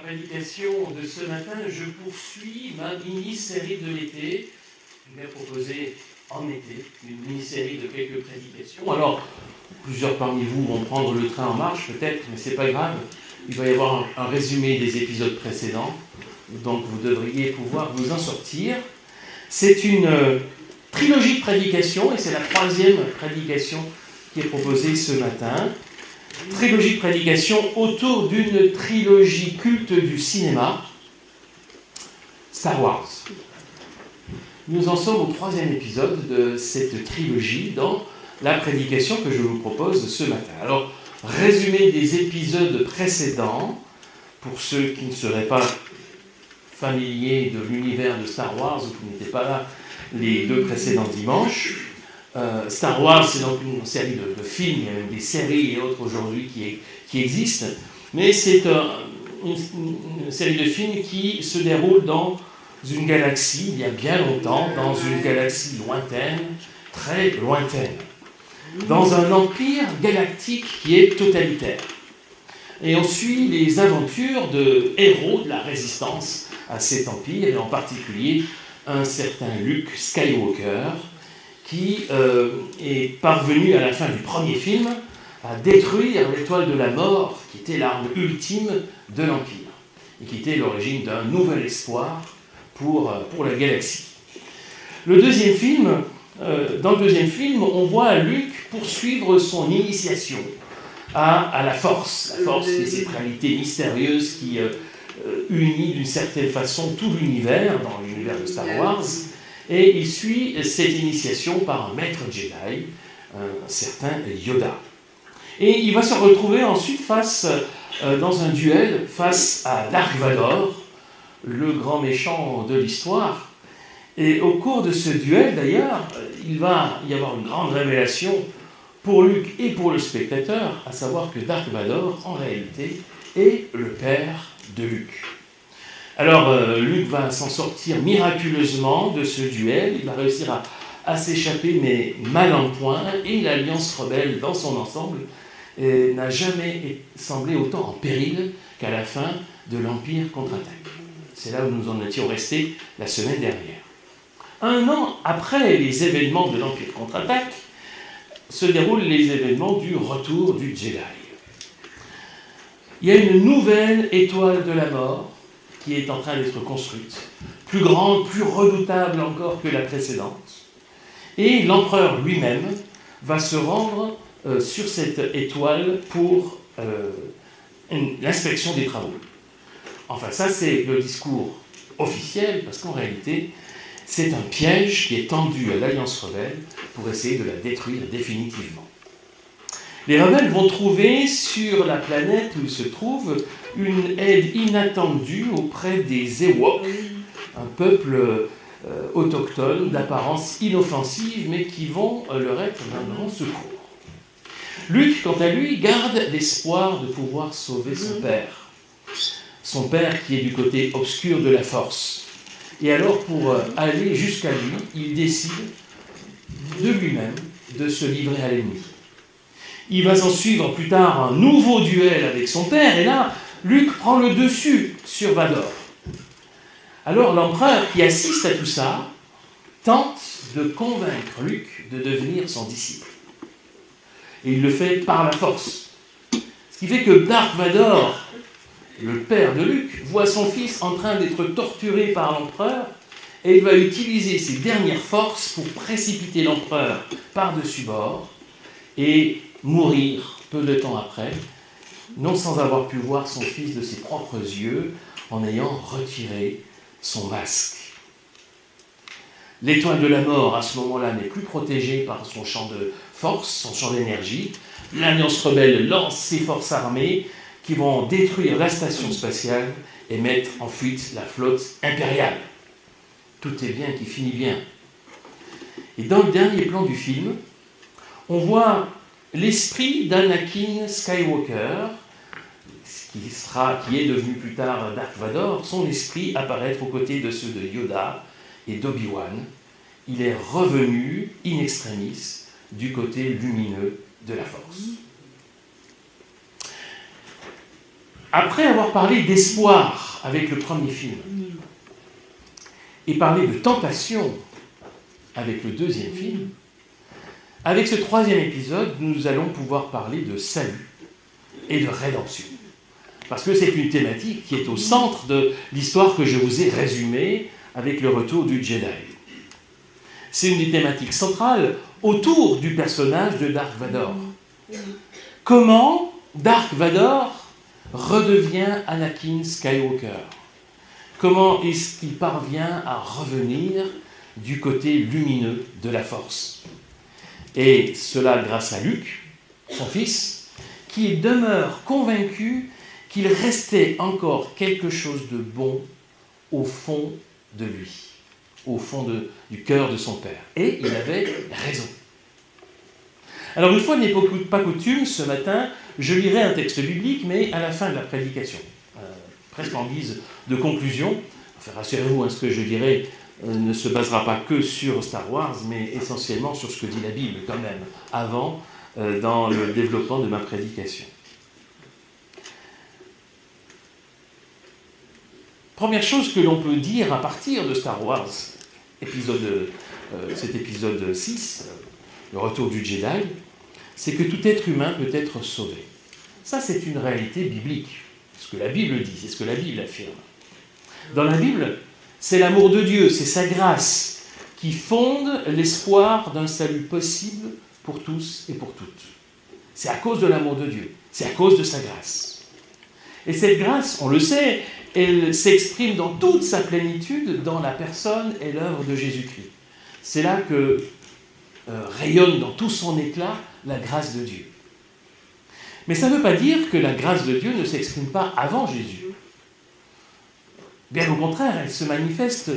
prédication de ce matin, je poursuis ma mini-série de l'été. Je vais proposer en été une mini-série de quelques prédications. Alors, plusieurs parmi vous vont prendre le train en marche, peut-être, mais c'est pas grave. Il va y avoir un résumé des épisodes précédents, donc vous devriez pouvoir vous en sortir. C'est une trilogie de prédications, et c'est la troisième prédication qui est proposée ce matin. Trilogie de prédication autour d'une trilogie culte du cinéma, Star Wars. Nous en sommes au troisième épisode de cette trilogie dans la prédication que je vous propose ce matin. Alors, résumé des épisodes précédents, pour ceux qui ne seraient pas familiers de l'univers de Star Wars ou qui n'étaient pas là les deux précédents dimanches. Star Wars, c'est donc une série de films, il y a même des séries et autres aujourd'hui qui existent, mais c'est une série de films qui se déroule dans une galaxie, il y a bien longtemps, dans une galaxie lointaine, très lointaine, dans un empire galactique qui est totalitaire. Et on suit les aventures de héros de la résistance à cet empire, et en particulier un certain Luke Skywalker, qui est parvenu à la fin du premier film à détruire l'étoile de la mort, qui était l'arme ultime de l'Empire, et qui était l'origine d'un nouvel espoir pour la galaxie. Dans le deuxième film, on voit Luke poursuivre son initiation à la Force. La Force, c'est cette réalité mystérieuse qui unit d'une certaine façon tout l'univers, dans l'univers de Star Wars. Et il suit cette initiation par un maître Jedi, un certain Yoda. Et il va se retrouver ensuite dans un duel face à Dark Vador, le grand méchant de l'histoire. Et au cours de ce duel, d'ailleurs, il va y avoir une grande révélation pour Luke et pour le spectateur, à savoir que Dark Vador, en réalité, est le père de Luke. Alors, Luke va s'en sortir miraculeusement de ce duel, il va réussir à s'échapper, mais mal en point, et l'Alliance rebelle dans son ensemble n'a jamais semblé autant en péril qu'à la fin de l'Empire contre-attaque. C'est là où nous en étions restés la semaine dernière. 1 an après les événements de l'Empire contre-attaque, se déroulent les événements du retour du Jedi. Il y a une nouvelle étoile de la mort qui est en train d'être construite, plus grande, plus redoutable encore que la précédente. Et l'empereur lui-même va se rendre sur cette étoile pour l'inspection des travaux. Enfin, ça, c'est le discours officiel, parce qu'en réalité, c'est un piège qui est tendu à l'Alliance rebelle pour essayer de la détruire définitivement. Les rebelles vont trouver sur la planète où ils se trouvent une aide inattendue auprès des Ewoks, un peuple autochtone d'apparence inoffensive, mais qui vont leur être d'un grand secours. Luke, quant à lui, garde l'espoir de pouvoir sauver son père. Son père qui est du côté obscur de la Force. Et alors, pour aller jusqu'à lui, il décide de lui-même de se livrer à l'ennemi. Il va s'en suivre plus tard un nouveau duel avec son père, et là, Luke prend le dessus sur Vador. Alors l'empereur, qui assiste à tout ça, tente de convaincre Luke de devenir son disciple. Et il le fait par la force. Ce qui fait que Dark Vador, le père de Luke, voit son fils en train d'être torturé par l'empereur, et il va utiliser ses dernières forces pour précipiter l'empereur par-dessus bord et mourir peu de temps après, non sans avoir pu voir son fils de ses propres yeux en ayant retiré son masque. L'étoile de la mort, à ce moment-là, n'est plus protégée par son champ de force, son champ d'énergie. L'Alliance rebelle lance ses forces armées qui vont détruire la station spatiale et mettre en fuite la flotte impériale. Tout est bien qui finit bien. Et dans le dernier plan du film, on voit l'esprit d'Anakin Skywalker, qui est devenu plus tard Dark Vador, son esprit apparaître aux côtés de ceux de Yoda et d'Obi-Wan. Il est revenu in extremis du côté lumineux de la Force. Après avoir parlé d'espoir avec le premier film, et parlé de tentation avec le deuxième film, avec ce troisième épisode, nous allons pouvoir parler de salut et de rédemption. Parce que c'est une thématique qui est au centre de l'histoire que je vous ai résumée avec le retour du Jedi. C'est une des thématiques centrales autour du personnage de Dark Vador. Comment Dark Vador redevient Anakin Skywalker? Comment est-ce qu'il parvient à revenir du côté lumineux de la Force? Et cela grâce à Luke, son fils, qui demeure convaincu qu'il restait encore quelque chose de bon au fond de lui, au fond du cœur de son père. Et il avait raison. Alors une fois n'est pas coutume, ce matin, je lirai un texte biblique, mais à la fin de la prédication, presque en guise de conclusion. Enfin, rassurez-vous, ce que je dirai ne se basera pas que sur Star Wars, mais essentiellement sur ce que dit la Bible quand même, avant, dans le développement de ma prédication. Première chose que l'on peut dire à partir de Star Wars, cet épisode 6, le retour du Jedi, c'est que tout être humain peut être sauvé. Ça, c'est une réalité biblique. C'est ce que la Bible dit, c'est ce que la Bible affirme. Dans la Bible, c'est l'amour de Dieu, c'est sa grâce qui fonde l'espoir d'un salut possible pour tous et pour toutes. C'est à cause de l'amour de Dieu, c'est à cause de sa grâce. Et cette grâce, on le sait, elle s'exprime dans toute sa plénitude dans la personne et l'œuvre de Jésus-Christ. C'est là que rayonne dans tout son éclat la grâce de Dieu. Mais ça ne veut pas dire que la grâce de Dieu ne s'exprime pas avant Jésus. Bien au contraire, elle se manifeste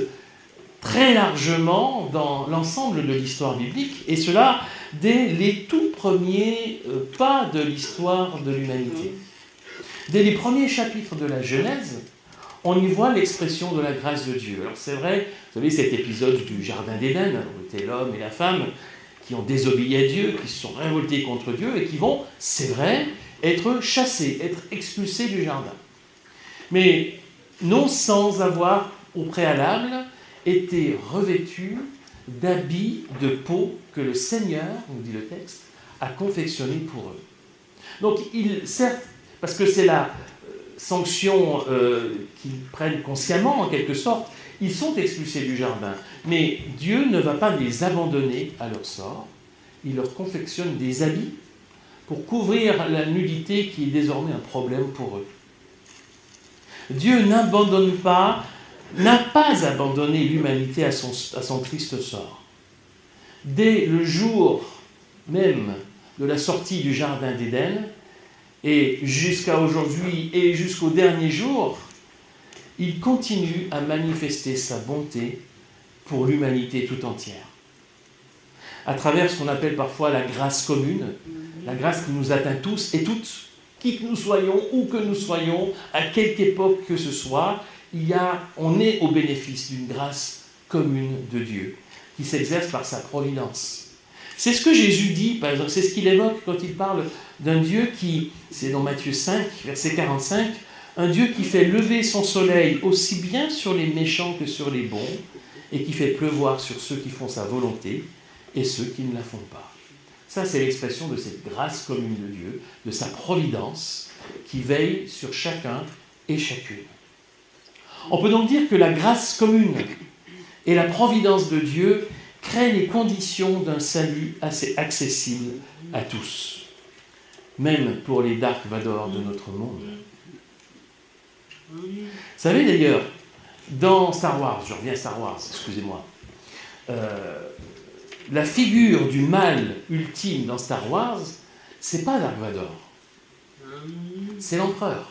très largement dans l'ensemble de l'histoire biblique, et cela dès les tout premiers pas de l'histoire de l'humanité. Dès les premiers chapitres de la Genèse, on y voit l'expression de la grâce de Dieu. Alors c'est vrai, vous savez, cet épisode du Jardin d'Éden, où étaient l'homme et la femme, qui ont désobéi à Dieu, qui se sont révoltés contre Dieu, et qui vont, c'est vrai, être chassés, être expulsés du jardin. Mais non sans avoir, au préalable, été revêtus d'habits de peau que le Seigneur, nous dit le texte, a confectionnés pour eux. Donc, certes, parce que c'est la sanction qu'ils prennent consciemment, en quelque sorte, ils sont expulsés du jardin. Mais Dieu ne va pas les abandonner à leur sort. Il leur confectionne des habits pour couvrir la nudité qui est désormais un problème pour eux. Dieu n'a pas abandonné l'humanité à son triste sort. Dès le jour même de la sortie du Jardin d'Éden, et jusqu'à aujourd'hui et jusqu'au dernier jour, il continue à manifester sa bonté pour l'humanité tout entière. À travers ce qu'on appelle parfois la grâce commune, la grâce qui nous atteint tous et toutes, qui que nous soyons, où que nous soyons, à quelque époque que ce soit, on est au bénéfice d'une grâce commune de Dieu, qui s'exerce par sa providence. C'est ce que Jésus dit, par exemple, c'est ce qu'il évoque quand il parle d'un Dieu qui, c'est dans Matthieu 5, verset 45, un Dieu qui fait lever son soleil aussi bien sur les méchants que sur les bons, et qui fait pleuvoir sur ceux qui font sa volonté et ceux qui ne la font pas. Ça, c'est l'expression de cette grâce commune de Dieu, de sa providence, qui veille sur chacun et chacune. On peut donc dire que la grâce commune et la providence de Dieu créent les conditions d'un salut assez accessible à tous, même pour les Dark Vador de notre monde. Vous savez d'ailleurs, dans Star Wars, je reviens à Star Wars, excusez-moi, la figure du mal ultime dans Star Wars, c'est pas Dark Vador, c'est l'empereur.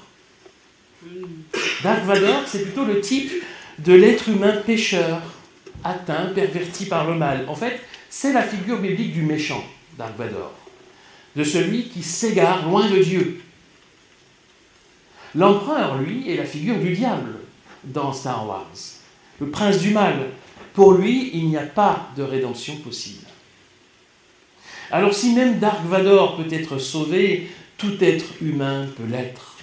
Dark Vador, c'est plutôt le type de l'être humain pécheur, atteint, perverti par le mal. En fait, c'est la figure biblique du méchant, Dark Vador, de celui qui s'égare loin de Dieu. L'empereur, lui, est la figure du diable dans Star Wars, le prince du mal. Pour lui, il n'y a pas de rédemption possible. Alors si même Dark Vador peut être sauvé, tout être humain peut l'être.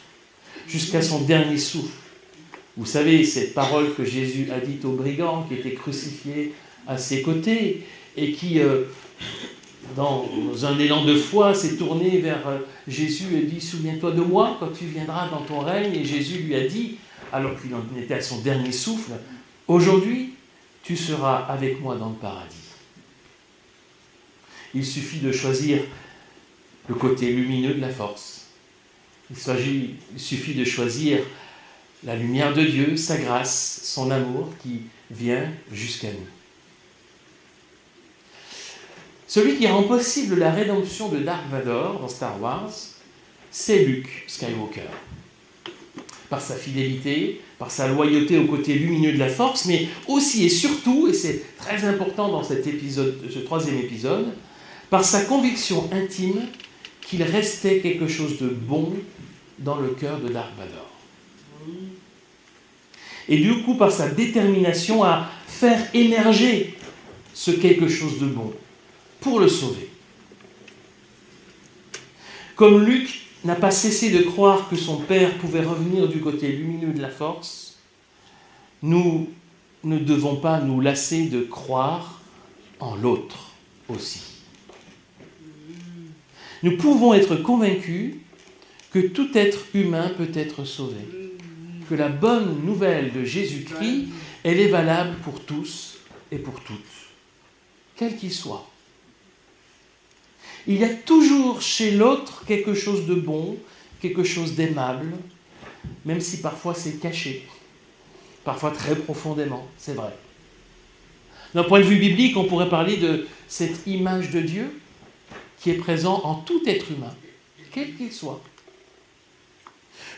jusqu'à son dernier souffle. Vous savez, cette parole que Jésus a dite au brigand qui était crucifié à ses côtés et qui, dans un élan de foi, s'est tourné vers Jésus et dit « Souviens-toi de moi quand tu viendras dans ton règne ». Et Jésus lui a dit, alors qu'il en était à son dernier souffle, « Aujourd'hui, tu seras avec moi dans le paradis ». Il suffit de choisir le côté lumineux de la force. Il suffit de choisir la lumière de Dieu, sa grâce, son amour qui vient jusqu'à nous. Celui qui rend possible la rédemption de Dark Vador dans Star Wars, c'est Luke Skywalker. Par sa fidélité, par sa loyauté au côté lumineux de la force, mais aussi et surtout, et c'est très important dans ce 3e épisode, par sa conviction intime qu'il restait quelque chose de bon dans le cœur de Dark Vador. Et du coup, par sa détermination à faire émerger ce quelque chose de bon pour le sauver. Comme Luke n'a pas cessé de croire que son père pouvait revenir du côté lumineux de la force, nous ne devons pas nous lasser de croire en l'autre aussi. Nous pouvons être convaincus que tout être humain peut être sauvé, que la bonne nouvelle de Jésus-Christ, elle est valable pour tous et pour toutes, quel qu'il soit. Il y a toujours chez l'autre quelque chose de bon, quelque chose d'aimable, même si parfois c'est caché, parfois très profondément, c'est vrai. D'un point de vue biblique, on pourrait parler de cette image de Dieu qui est présente en tout être humain, quel qu'il soit.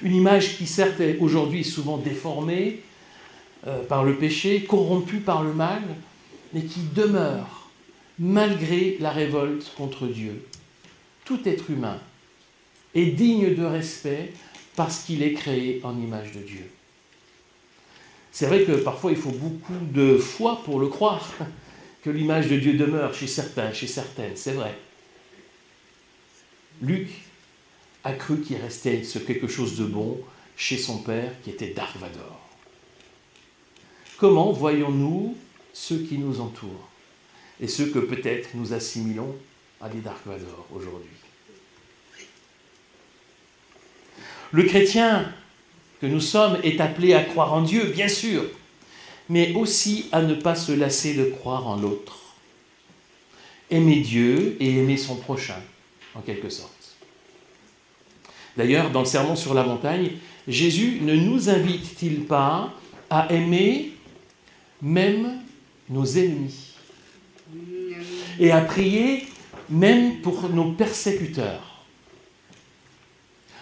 Une image qui certes est aujourd'hui souvent déformée par le péché, corrompue par le mal, mais qui demeure malgré la révolte contre Dieu. Tout être humain est digne de respect parce qu'il est créé en image de Dieu. C'est vrai que parfois il faut beaucoup de foi pour le croire, que l'image de Dieu demeure chez certains, chez certaines, c'est vrai. Luc a cru qu'il restait ce quelque chose de bon chez son père qui était Dark Vador. Comment voyons-nous ceux qui nous entourent et ceux que peut-être nous assimilons à des Dark Vador aujourd'hui? Le chrétien que nous sommes est appelé à croire en Dieu, bien sûr, mais aussi à ne pas se lasser de croire en l'autre. Aimer Dieu et aimer son prochain, en quelque sorte. D'ailleurs, dans le Sermon sur la montagne, Jésus ne nous invite-t-il pas à aimer même nos ennemis et à prier même pour nos persécuteurs?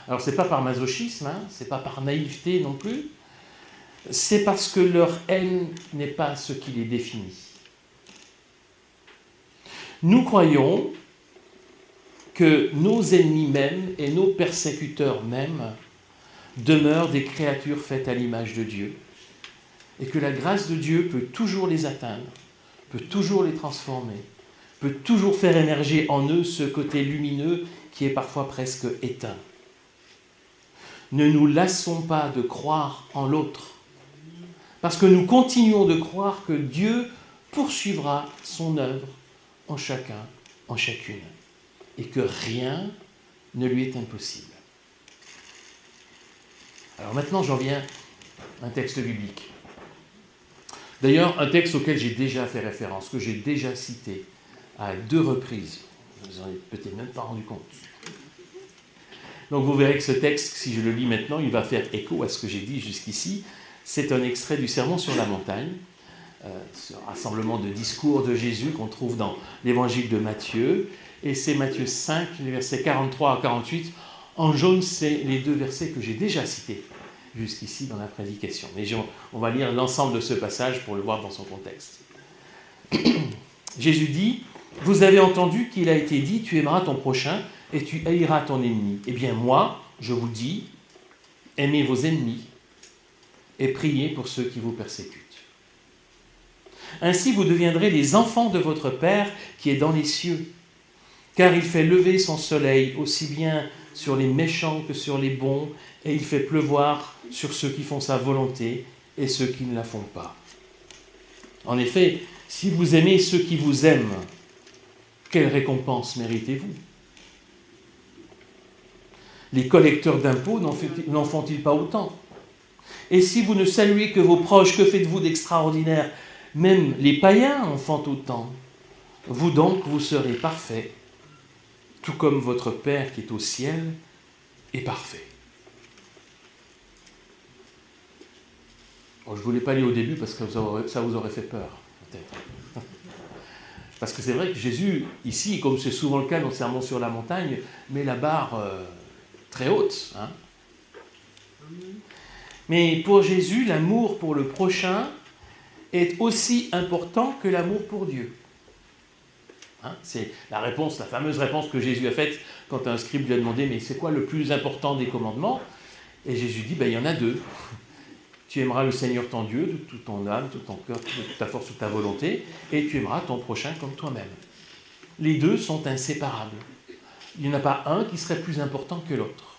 Alors, ce n'est pas par masochisme, ce n'est pas par naïveté non plus, c'est parce que leur haine n'est pas ce qui les définit. Nous croyons que nos ennemis mêmes et nos persécuteurs mêmes demeurent des créatures faites à l'image de Dieu et que la grâce de Dieu peut toujours les atteindre, peut toujours les transformer, peut toujours faire émerger en eux ce côté lumineux qui est parfois presque éteint. Ne nous lassons pas de croire en l'autre, parce que nous continuons de croire que Dieu poursuivra son œuvre en chacun, en chacune, et que rien ne lui est impossible. Alors maintenant, j'en viens à un texte biblique. D'ailleurs, un texte auquel j'ai déjà fait référence, que j'ai déjà cité à 2 reprises. Vous n'en avez peut-être même pas rendu compte. Donc vous verrez que ce texte, si je le lis maintenant, il va faire écho à ce que j'ai dit jusqu'ici. C'est un extrait du Sermon sur la montagne, ce rassemblement de discours de Jésus qu'on trouve dans l'évangile de Matthieu. Et c'est Matthieu 5, les versets 43 à 48. En jaune, c'est les 2 versets que j'ai déjà cités jusqu'ici dans la prédication. Mais on va lire l'ensemble de ce passage pour le voir dans son contexte. Jésus dit, « Vous avez entendu qu'il a été dit, tu aimeras ton prochain et tu haïras ton ennemi. Eh bien moi, je vous dis, aimez vos ennemis et priez pour ceux qui vous persécutent. Ainsi vous deviendrez les enfants de votre Père qui est dans les cieux, car il fait lever son soleil aussi bien sur les méchants que sur les bons, et il fait pleuvoir sur ceux qui font sa volonté et ceux qui ne la font pas. En effet, si vous aimez ceux qui vous aiment, quelle récompense méritez-vous? Les collecteurs d'impôts n'en font-ils pas autant? Et si vous ne saluez que vos proches, que faites-vous d'extraordinaire? Même les païens en font autant. Vous donc, vous serez parfaits, tout comme votre Père qui est au ciel est parfait. Bon, je ne voulais pas lire au début parce que ça vous aurait fait peur, peut-être. Parce que c'est vrai que Jésus, ici, comme c'est souvent le cas dans le Sermon sur la montagne, met la barre très haute. Hein. Mais pour Jésus, l'amour pour le prochain est aussi important que l'amour pour Dieu. Hein, c'est la réponse, la fameuse réponse que Jésus a faite quand un scribe lui a demandé « Mais c'est quoi le plus important des commandements ?» Et Jésus dit « Il y en a deux. Tu aimeras le Seigneur ton Dieu de toute ton âme, de tout ton cœur, de toute ta force, de toute ta volonté, et tu aimeras ton prochain comme toi-même. » Les deux sont inséparables. Il n'y en a pas un qui serait plus important que l'autre.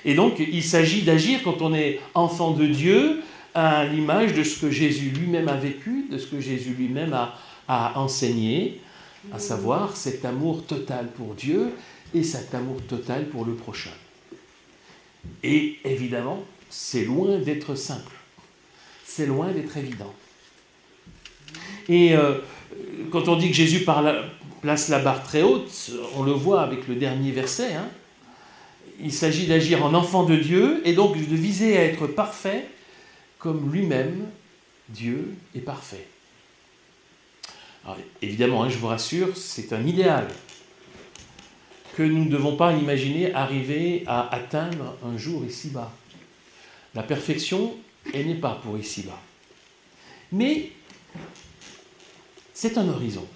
Et donc, il s'agit d'agir quand on est enfant de Dieu à l'image de ce que Jésus lui-même a vécu, de ce que Jésus lui-même a enseigné, à savoir cet amour total pour Dieu et cet amour total pour le prochain. Et évidemment, c'est loin d'être simple. C'est loin d'être évident. Et quand on dit que Jésus place la barre très haute, on le voit avec le dernier verset, hein. Il s'agit d'agir en enfant de Dieu et donc de viser à être parfait comme lui-même, Dieu, est parfait. Alors, évidemment, hein, je vous rassure, c'est un idéal que nous ne devons pas imaginer arriver à atteindre un jour ici-bas. La perfection, elle n'est pas pour ici-bas. Mais c'est un horizon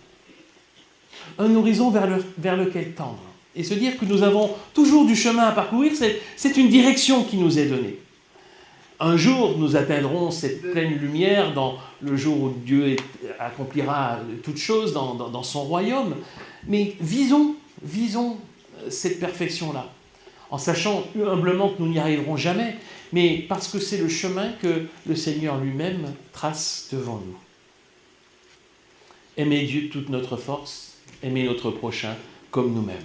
vers lequel tendre. Et se dire que nous avons toujours du chemin à parcourir, c'est une direction qui nous est donnée. Un jour, nous atteindrons cette pleine lumière dans le jour où Dieu accomplira toutes choses dans son royaume. Mais visons cette perfection-là, en sachant humblement que nous n'y arriverons jamais, mais parce que c'est le chemin que le Seigneur lui-même trace devant nous. Aimer Dieu de toute notre force, aimer notre prochain comme nous-mêmes.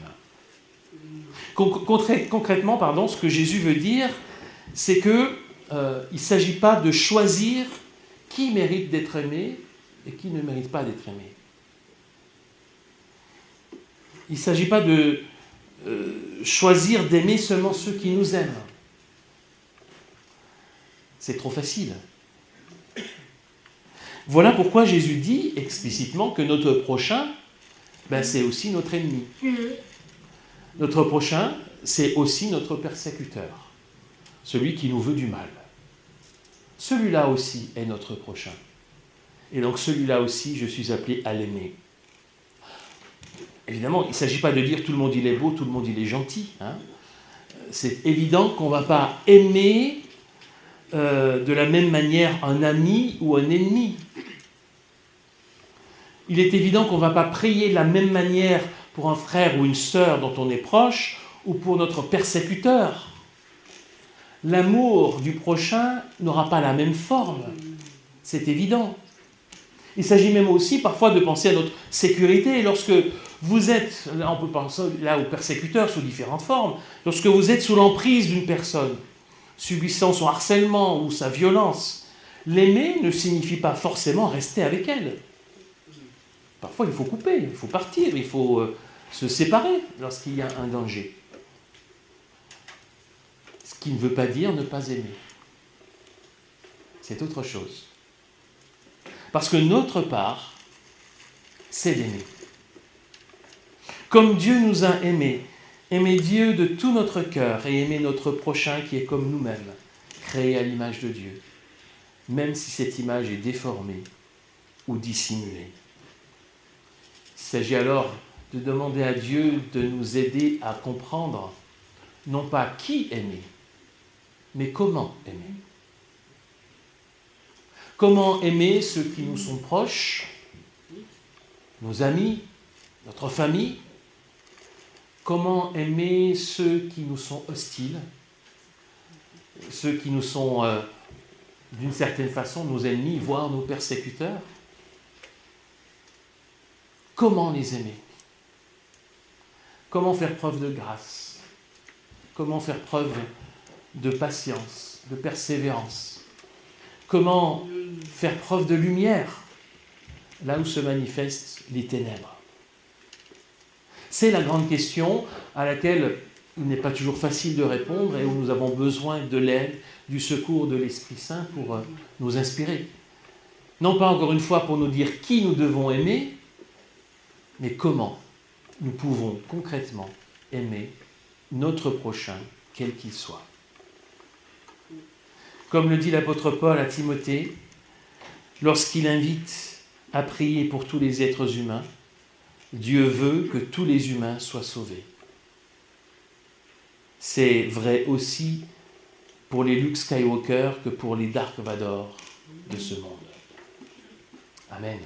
Concrètement, ce que Jésus veut dire, c'est que il ne s'agit pas de choisir qui mérite d'être aimé et qui ne mérite pas d'être aimé. Il ne s'agit pas de choisir d'aimer seulement ceux qui nous aiment. C'est trop facile. Voilà pourquoi Jésus dit explicitement que notre prochain, c'est aussi notre ennemi. Notre prochain, c'est aussi notre persécuteur, celui qui nous veut du mal. Celui-là aussi est notre prochain. Et donc celui-là aussi, je suis appelé à l'aimer. Évidemment, il ne s'agit pas de dire tout le monde il est beau, tout le monde il est gentil. Hein. C'est évident qu'on ne va pas aimer de la même manière un ami ou un ennemi. Il est évident qu'on ne va pas prier de la même manière pour un frère ou une sœur dont on est proche ou pour notre persécuteur. L'amour du prochain n'aura pas la même forme. C'est évident. Il s'agit même aussi parfois de penser à notre sécurité. Et lorsque vous êtes, là on peut penser là aux persécuteurs sous différentes formes, lorsque vous êtes sous l'emprise d'une personne, subissant son harcèlement ou sa violence, l'aimer ne signifie pas forcément rester avec elle. Parfois il faut couper, il faut partir, il faut se séparer lorsqu'il y a un danger. Ce qui ne veut pas dire ne pas aimer. C'est autre chose. Parce que notre part, c'est d'aimer. Comme Dieu nous a aimés, aimer Dieu de tout notre cœur et aimer notre prochain qui est comme nous-mêmes, créé à l'image de Dieu, même si cette image est déformée ou dissimulée. Il s'agit alors de demander à Dieu de nous aider à comprendre, non pas qui aimer, mais comment aimer. Comment aimer ceux qui nous sont proches, nos amis, notre famille, Comment aimer ceux qui nous sont hostiles, ceux qui nous sont, d'une certaine façon, nos ennemis, voire nos persécuteurs? Comment les aimer? Comment faire preuve de grâce? Comment faire preuve de patience, de persévérance? Comment faire preuve de lumière là où se manifestent les ténèbres? C'est la grande question à laquelle il n'est pas toujours facile de répondre et où nous avons besoin de l'aide, du secours de l'Esprit Saint pour nous inspirer. Non pas encore une fois pour nous dire qui nous devons aimer, mais comment nous pouvons concrètement aimer notre prochain, quel qu'il soit. Comme le dit l'apôtre Paul à Timothée, lorsqu'il invite à prier pour tous les êtres humains, Dieu veut que tous les humains soient sauvés. C'est vrai aussi pour les Luke Skywalker que pour les Dark Vador de ce monde. Amen.